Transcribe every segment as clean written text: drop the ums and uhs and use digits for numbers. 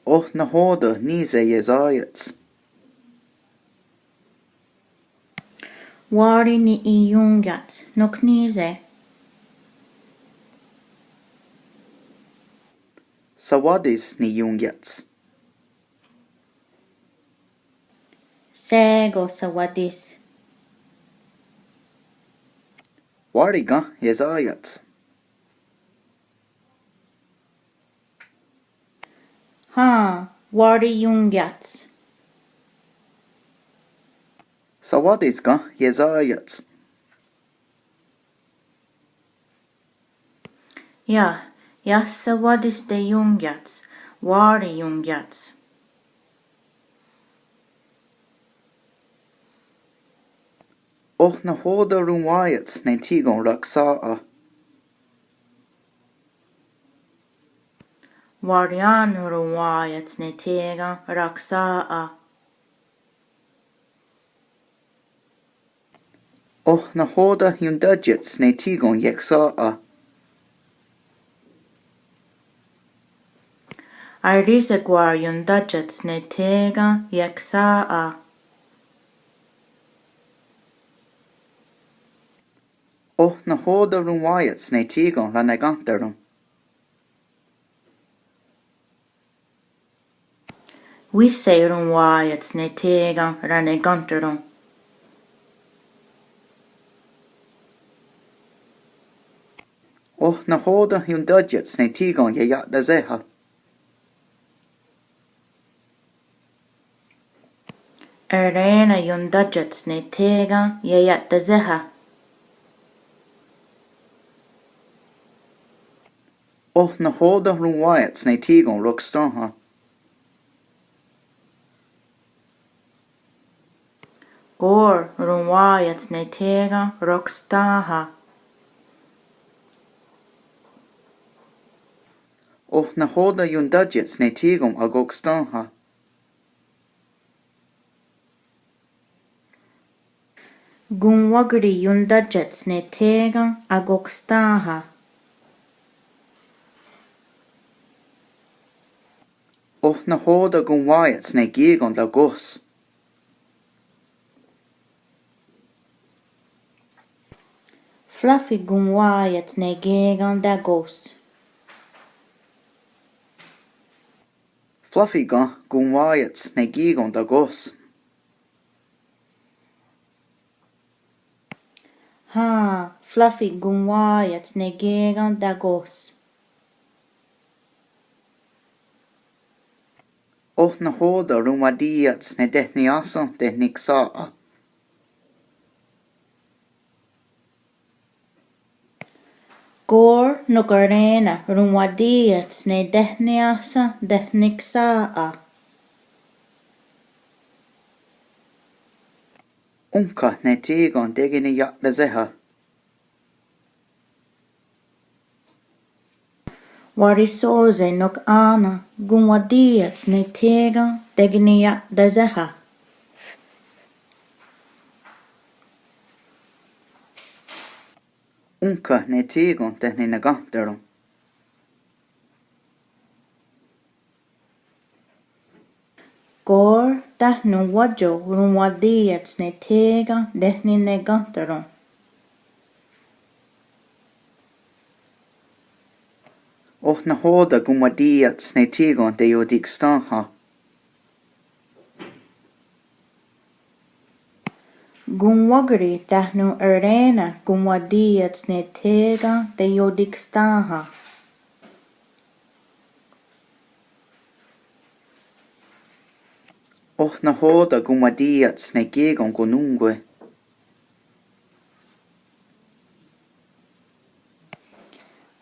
Och na hóda níos é Jesáias. Wari ni iungat nok níze. Sawadis ní Jungiats. Sego sawadis. Wariga Jesáias. Ha, wari iungat. Sawadisga Jesáias. Ja sawadis de iungat. Wari iungat. Och na hóda rúmhaits na tígon raksaa. Warian ruwayat ne tega raksaa. Och na hóda Jundadjets na tígon yeksaa. Arisagwar yundajat ne tega yaksaa. Och na hóda rúmhaits na tígon ranagantarum. We say ruwayat ne tega ranegantarum. Och na hóda Jundadjets na tígon yeyat zeha. Arena yundajat ne tega yayat zeha. Och na hóda rúmhaits na tígon rukstaha. Gor ruwayat ne tega rokstaha. Och na hóda Jundadjets na tígon agogstaha. Gunwagri yundajat ne tega agokstaha. Och na hóda rúmhaits na gígon lagos. Fluffy gunwayat ne gegan dagos. Fluffyga rúmhaits na gígon lagos. Ha, fluffy gunwayat ne gegan dagos. Och na hóda rúmhadiats na dethniasa dethniksaa. Gor no garena runwadiat ne dehniasa dehniksaa. Unka na tígon degin yat zeha. Warisoze nok ana gunwadiat ne tega degnia dazeha. Unka na tígon dethni na gantarum. Gor dahnu wajo runwadiat ne tega dehni ne gantaron. Och na hóda rúmhadiats na tígon de yodikstaha. Gunwagri dahnu arena gunwadiat ne tega de yodikstaha. Och na hóda rúmhadiats na gígon gonungwe.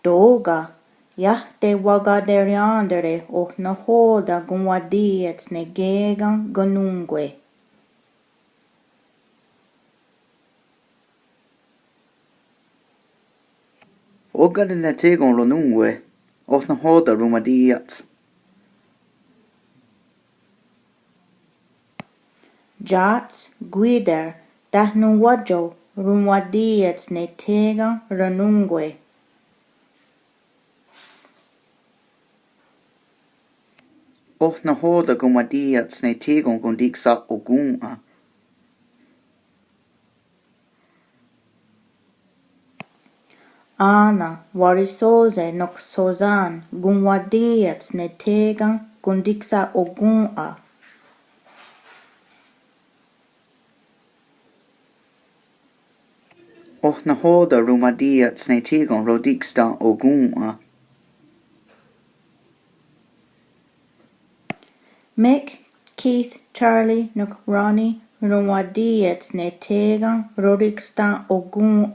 Doga, yahte wagaderiandere och na hoda gunwadiet ne gegan gonungwe. Ogade na tígon ronungwe. Och na hóda rúmhadiats. Jats guider dahnu wajo runwadiet ne tega ranungwe. Och na hoda gumadiat sne tegon gondiksa ogun. Ana warisoze nok sozan gunwadiat snetegan gundiksa ogun. Och na hoda rumadiat sne tegon rodiksta ogun. Mick, Keith, Charlie nok Ronnie runwadiat snetegan rodiksta ogun.